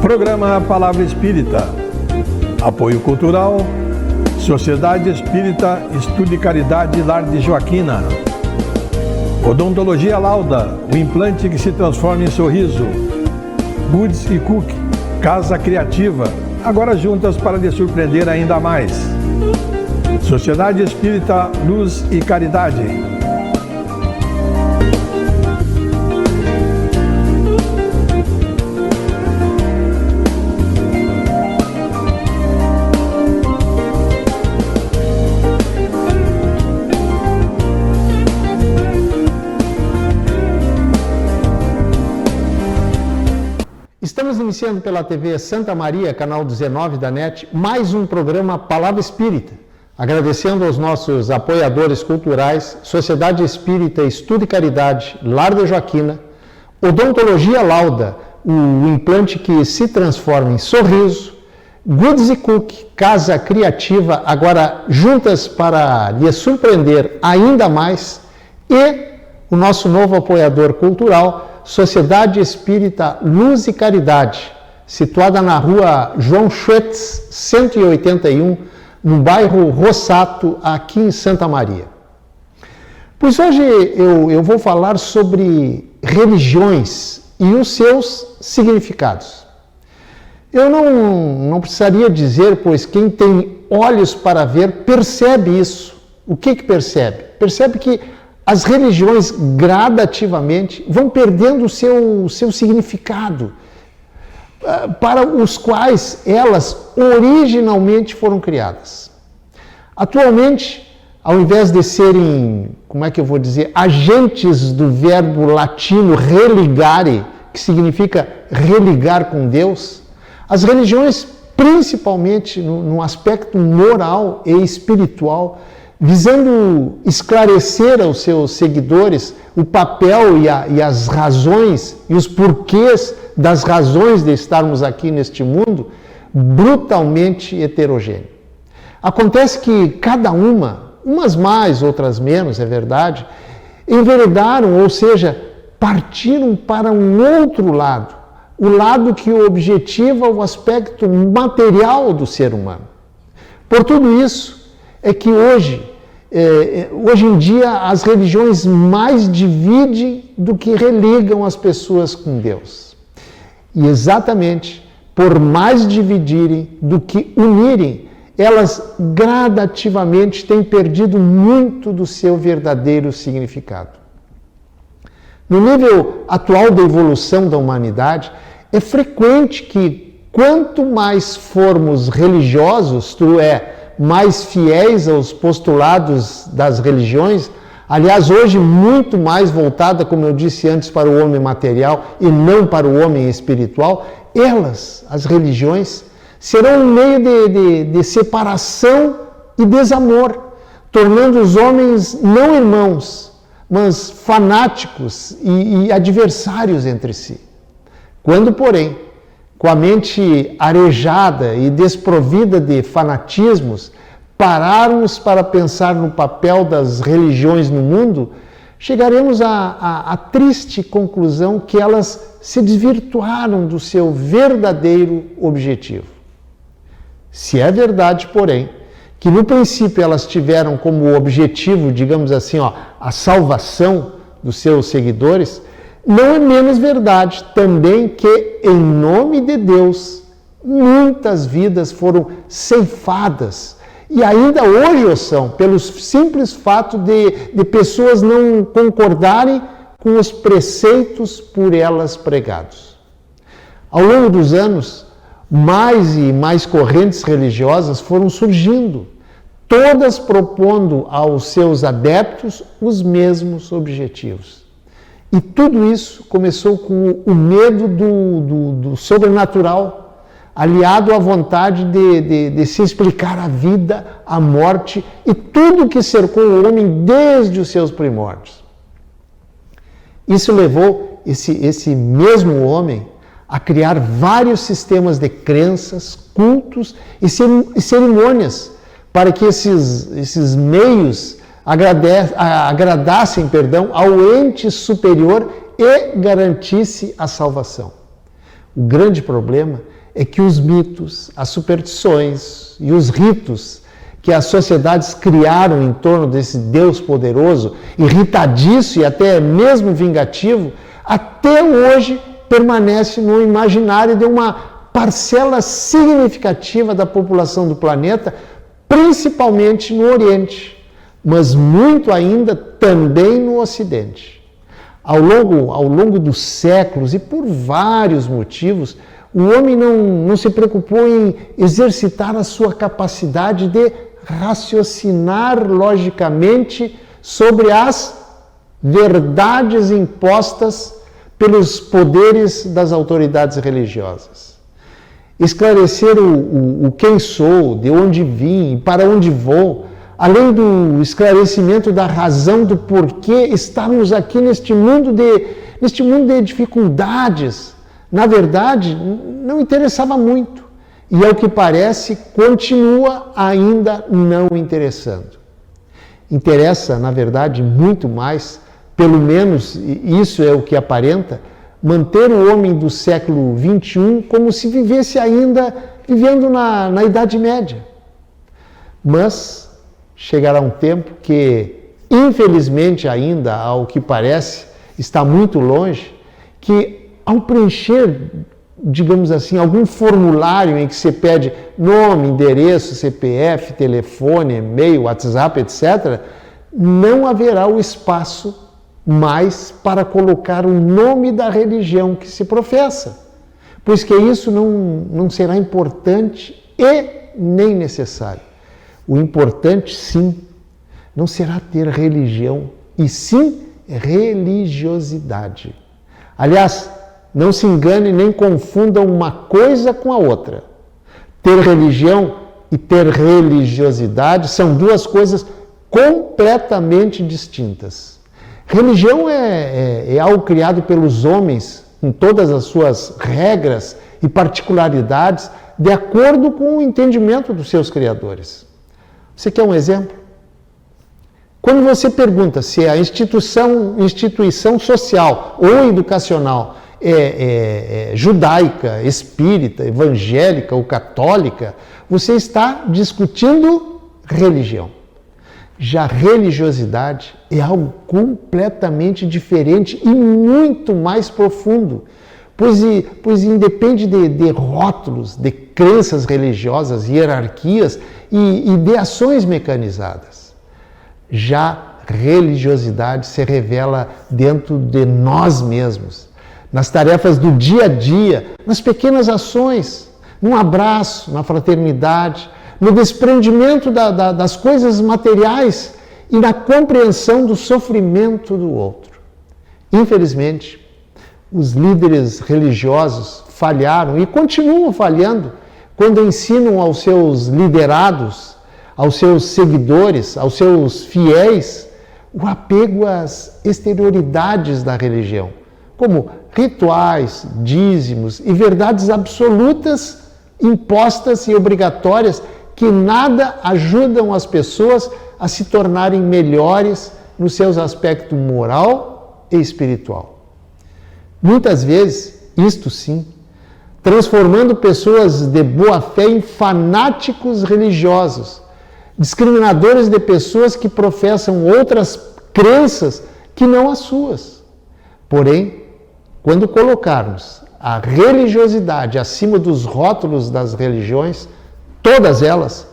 Programa Palavra Espírita. Apoio Cultural, Sociedade Espírita Estudo e Caridade Lar de Joaquina. Odontologia Lauda, o implante que se transforma em sorriso. Goods e Cook, Casa Criativa, agora juntas para lhe surpreender ainda mais. Sociedade Espírita Luz e Caridade. Estamos iniciando pela TV Santa Maria, canal 19 da NET, mais um programa Palavra Espírita. Agradecendo aos nossos apoiadores culturais, Sociedade Espírita Estudo e Caridade, Lar de Joaquina, Odontologia Lauda, o implante que se transforma em sorriso, Goods e Cook, Casa Criativa, agora juntas para lhe surpreender ainda mais, e o nosso novo apoiador cultural, Sociedade Espírita Luz e Caridade, situada na rua João Schwetz, 181, no bairro Rossato, aqui em Santa Maria. Pois hoje eu vou falar sobre religiões e os seus significados. Eu não precisaria dizer, pois quem tem olhos para ver percebe isso. O que percebe? Percebe que as religiões gradativamente vão perdendo o seu significado, para os quais elas originalmente foram criadas. Atualmente, ao invés de serem, agentes do verbo latino religare, que significa religar com Deus, as religiões, principalmente no aspecto moral e espiritual, visando esclarecer aos seus seguidores o papel e as razões e os porquês das razões de estarmos aqui neste mundo brutalmente heterogêneo. Acontece que cada umas mais, outras menos, é verdade, enveredaram, ou seja, partiram para um outro lado, o lado que objetiva o aspecto material do ser humano. Por tudo isso é que hoje em dia, as religiões mais dividem do que religam as pessoas com Deus. E exatamente por mais dividirem do que unirem, elas gradativamente têm perdido muito do seu verdadeiro significado. No nível atual da evolução da humanidade, é frequente que quanto mais formos religiosos, isto é, mais fiéis aos postulados das religiões, aliás, hoje muito mais voltada, como eu disse antes, para o homem material e não para o homem espiritual, as religiões, serão um meio de separação e desamor, tornando os homens não irmãos, mas fanáticos e adversários entre si. Quando, porém, com a mente arejada e desprovida de fanatismos, pararmos para pensar no papel das religiões no mundo, chegaremos à triste conclusão que elas se desvirtuaram do seu verdadeiro objetivo. Se é verdade, porém, que no princípio elas tiveram como objetivo, digamos assim, a salvação dos seus seguidores, não é menos verdade também que, em nome de Deus, muitas vidas foram ceifadas e ainda hoje o são, pelo simples fato de pessoas não concordarem com os preceitos por elas pregados. Ao longo dos anos, mais e mais correntes religiosas foram surgindo, todas propondo aos seus adeptos os mesmos objetivos. E tudo isso começou com o medo do sobrenatural, aliado à vontade de se explicar a vida, a morte e tudo que cercou o homem desde os seus primórdios. Isso levou esse mesmo homem a criar vários sistemas de crenças, cultos e cerimônias para que esses meios agradassem ao ente superior e garantisse a salvação. O grande problema é que os mitos, as superstições e os ritos que as sociedades criaram em torno desse Deus poderoso, irritadiço e até mesmo vingativo, até hoje permanece no imaginário de uma parcela significativa da população do planeta, principalmente no Oriente, mas muito ainda também no Ocidente. Ao longo dos séculos e por vários motivos, o homem não se preocupou em exercitar a sua capacidade de raciocinar logicamente sobre as verdades impostas pelos poderes das autoridades religiosas. Esclarecer o quem sou, de onde vim, para onde vou, além do esclarecimento da razão do porquê estarmos aqui neste mundo de dificuldades, na verdade, não interessava muito. E, ao que parece, continua ainda não interessando. Interessa, na verdade, muito mais, pelo menos isso é o que aparenta, manter o homem do século XXI como se vivesse ainda vivendo na Idade Média. Mas chegará um tempo que, infelizmente ainda, ao que parece, está muito longe, que ao preencher, digamos assim, algum formulário em que você pede nome, endereço, CPF, telefone, e-mail, WhatsApp, etc., não haverá o espaço mais para colocar o nome da religião que se professa, pois que isso não será importante e nem necessário. O importante, sim, não será ter religião, e sim religiosidade. Aliás, não se engane nem confundam uma coisa com a outra. Ter religião e ter religiosidade são duas coisas completamente distintas. Religião é algo criado pelos homens, em todas as suas regras e particularidades, de acordo com o entendimento dos seus criadores. Você quer um exemplo? Quando você pergunta se a instituição social ou educacional é judaica, espírita, evangélica ou católica, você está discutindo religião. Já religiosidade é algo completamente diferente e muito mais profundo, pois independe de rótulos, de crenças religiosas, hierarquias e de ações mecanizadas. Já religiosidade se revela dentro de nós mesmos, nas tarefas do dia a dia, nas pequenas ações, num abraço, na fraternidade, no desprendimento das coisas materiais e na compreensão do sofrimento do outro. Infelizmente, os líderes religiosos falharam e continuam falhando quando ensinam aos seus liderados, aos seus seguidores, aos seus fiéis, o apego às exterioridades da religião, como rituais, dízimos e verdades absolutas, impostas e obrigatórias que nada ajudam as pessoas a se tornarem melhores nos seus aspectos moral e espiritual. Muitas vezes, isto sim, transformando pessoas de boa fé em fanáticos religiosos, discriminadores de pessoas que professam outras crenças que não as suas. Porém, quando colocarmos a religiosidade acima dos rótulos das religiões, todas elas,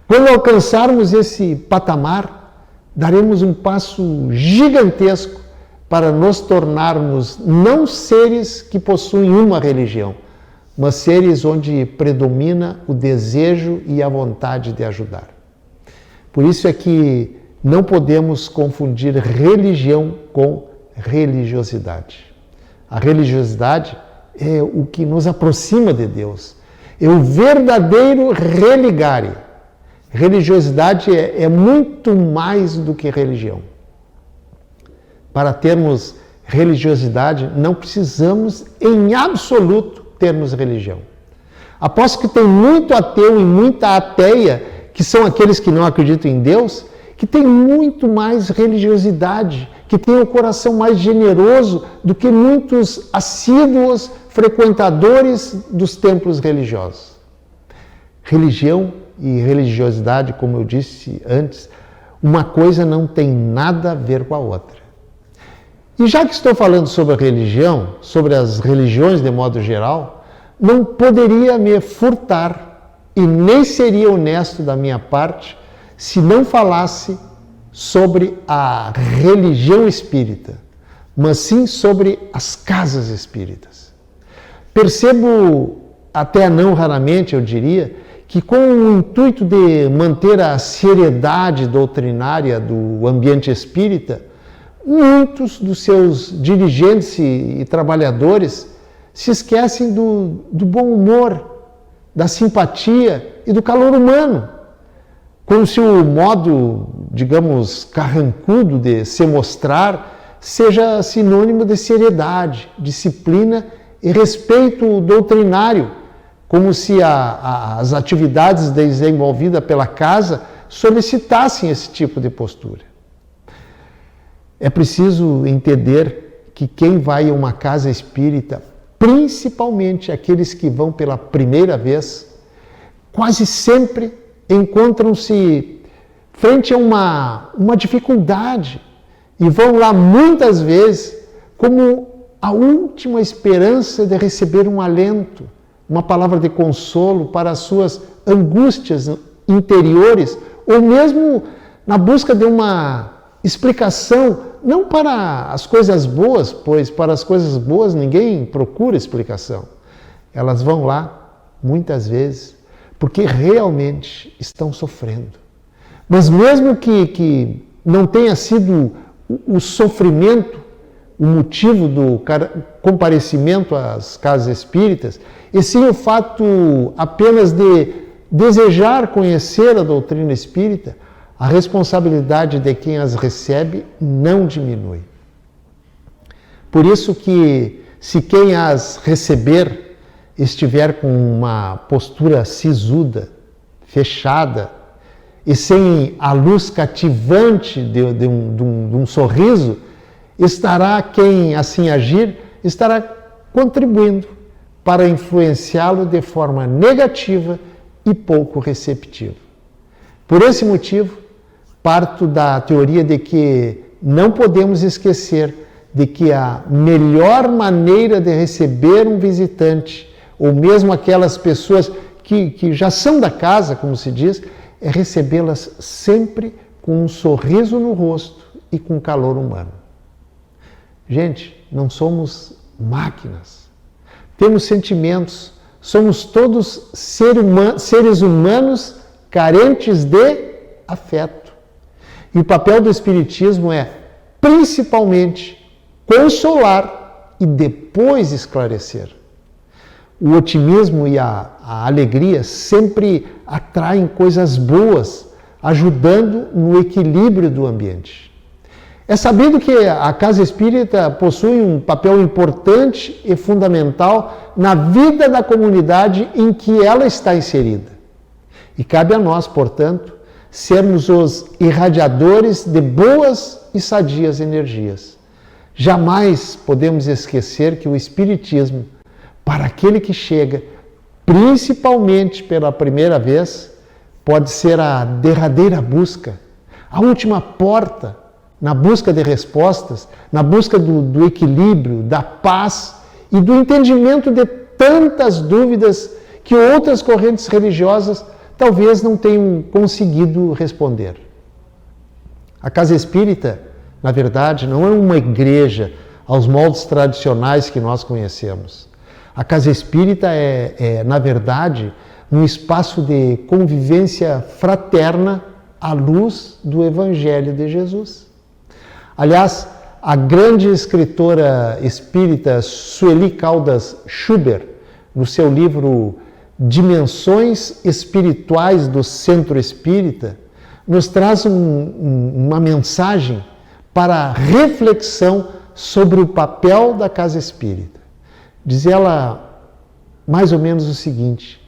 quando alcançarmos esse patamar, daremos um passo gigantesco para nos tornarmos não seres que possuem uma religião, mas seres onde predomina o desejo e a vontade de ajudar. Por isso é que não podemos confundir religião com religiosidade. A religiosidade é o que nos aproxima de Deus, é o verdadeiro religare. Religiosidade é muito mais do que religião. Para termos religiosidade, não precisamos, em absoluto, termos religião. Aposto que tem muito ateu e muita ateia, que são aqueles que não acreditam em Deus, que tem muito mais religiosidade, que tem o coração mais generoso do que muitos assíduos frequentadores dos templos religiosos. Religião e religiosidade, como eu disse antes, uma coisa não tem nada a ver com a outra. E já que estou falando sobre a religião, sobre as religiões de modo geral, não poderia me furtar e nem seria honesto da minha parte se não falasse sobre a religião espírita, mas sim sobre as casas espíritas. Percebo, até não raramente, eu diria, que com o intuito de manter a seriedade doutrinária do ambiente espírita, muitos dos seus dirigentes e trabalhadores se esquecem do bom humor, da simpatia e do calor humano, como se o modo, digamos, carrancudo de se mostrar seja sinônimo de seriedade, disciplina e respeito doutrinário, como se as atividades desenvolvidas pela casa solicitassem esse tipo de postura. É preciso entender que quem vai a uma casa espírita, principalmente aqueles que vão pela primeira vez, quase sempre encontram-se frente a uma dificuldade e vão lá muitas vezes como a última esperança de receber um alento, uma palavra de consolo para as suas angústias interiores, ou mesmo na busca de uma explicação, não para as coisas boas, pois para as coisas boas ninguém procura explicação. Elas vão lá, muitas vezes, porque realmente estão sofrendo. Mas mesmo que não tenha sido o sofrimento o motivo do comparecimento às casas espíritas, e sim o fato apenas de desejar conhecer a doutrina espírita, a responsabilidade de quem as recebe não diminui. Por isso que, se quem as receber estiver com uma postura sisuda, fechada, e sem a luz cativante de um sorriso, quem assim agir, estará contribuindo para influenciá-lo de forma negativa e pouco receptiva. Por esse motivo, parto da teoria de que não podemos esquecer de que a melhor maneira de receber um visitante, ou mesmo aquelas pessoas que já são da casa, como se diz, é recebê-las sempre com um sorriso no rosto e com calor humano. Gente, não somos máquinas. Temos sentimentos, somos todos seres humanos carentes de afeto. E o papel do Espiritismo é, principalmente, consolar e depois esclarecer. O otimismo e a alegria sempre atraem coisas boas, ajudando no equilíbrio do ambiente. É sabido que a casa espírita possui um papel importante e fundamental na vida da comunidade em que ela está inserida. E cabe a nós, portanto, sermos os irradiadores de boas e sadias energias. Jamais podemos esquecer que o Espiritismo, para aquele que chega, principalmente pela primeira vez, pode ser a derradeira busca, a última porta na busca de respostas, na busca do equilíbrio, da paz e do entendimento de tantas dúvidas que outras correntes religiosas talvez não tenham conseguido responder. A casa espírita, na verdade, não é uma igreja aos moldes tradicionais que nós conhecemos. A casa espírita na verdade, um espaço de convivência fraterna à luz do Evangelho de Jesus. Aliás, a grande escritora espírita Sueli Caldas Schubert, no seu livro Dimensões Espirituais do Centro Espírita, nos traz uma mensagem para reflexão sobre o papel da casa espírita. Diz ela mais ou menos o seguinte: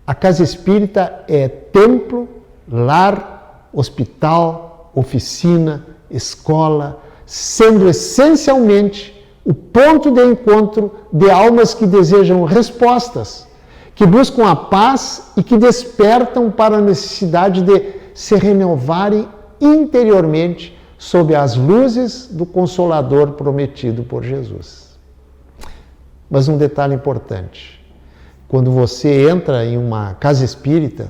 a casa espírita é templo, lar, hospital, oficina, escola, sendo essencialmente o ponto de encontro de almas que desejam respostas, que buscam a paz e que despertam para a necessidade de se renovarem interiormente sob as luzes do Consolador prometido por Jesus. Mas um detalhe importante: quando você entra em uma casa espírita,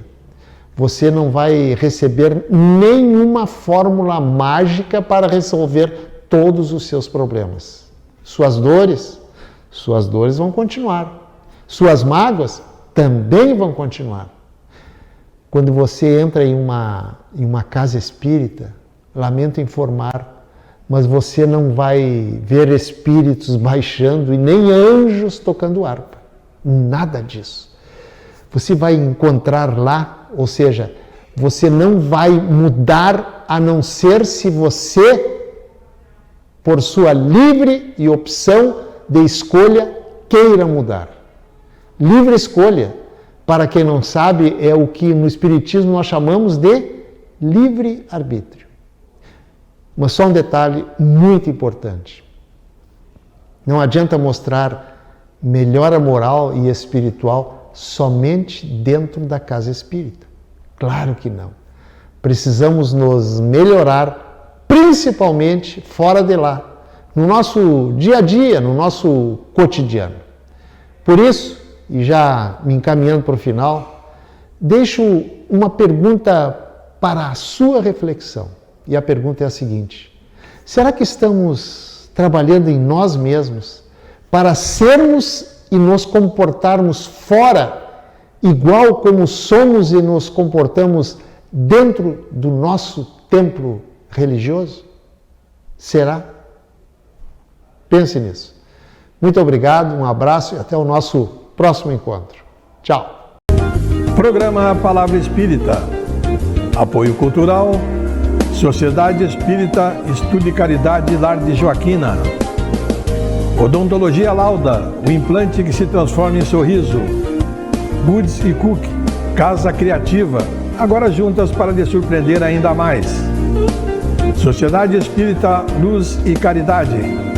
você não vai receber nenhuma fórmula mágica para resolver todos os seus problemas. Suas dores vão continuar. Suas mágoas também vão continuar. Quando você entra em uma casa espírita, lamento informar, mas você não vai ver espíritos baixando e nem anjos tocando harpa. Nada disso. Você vai encontrar lá, ou seja, você não vai mudar a não ser se você, por sua livre e opção de escolha, queira mudar. Livre escolha, para quem não sabe, é o que no Espiritismo nós chamamos de livre-arbítrio. Mas só um detalhe muito importante. Não adianta mostrar melhora moral e espiritual somente dentro da casa espírita. Claro que não. Precisamos nos melhorar, principalmente fora de lá, no nosso dia a dia, no nosso cotidiano. Por isso, e já me encaminhando para o final, deixo uma pergunta para a sua reflexão. E a pergunta é a seguinte: será que estamos trabalhando em nós mesmos para sermos e nos comportarmos fora igual como somos e nos comportamos dentro do nosso templo religioso? Será? Pense nisso. Muito obrigado, um abraço e até o nosso próximo encontro. Tchau. Programa Palavra Espírita. Apoio Cultural, Sociedade Espírita Estudo e Caridade Lar de Joaquina. Odontologia Lauda, o implante que se transforma em sorriso. Goods e Cook, Casa Criativa, agora juntas para lhe surpreender ainda mais. Sociedade Espírita Luz e Caridade.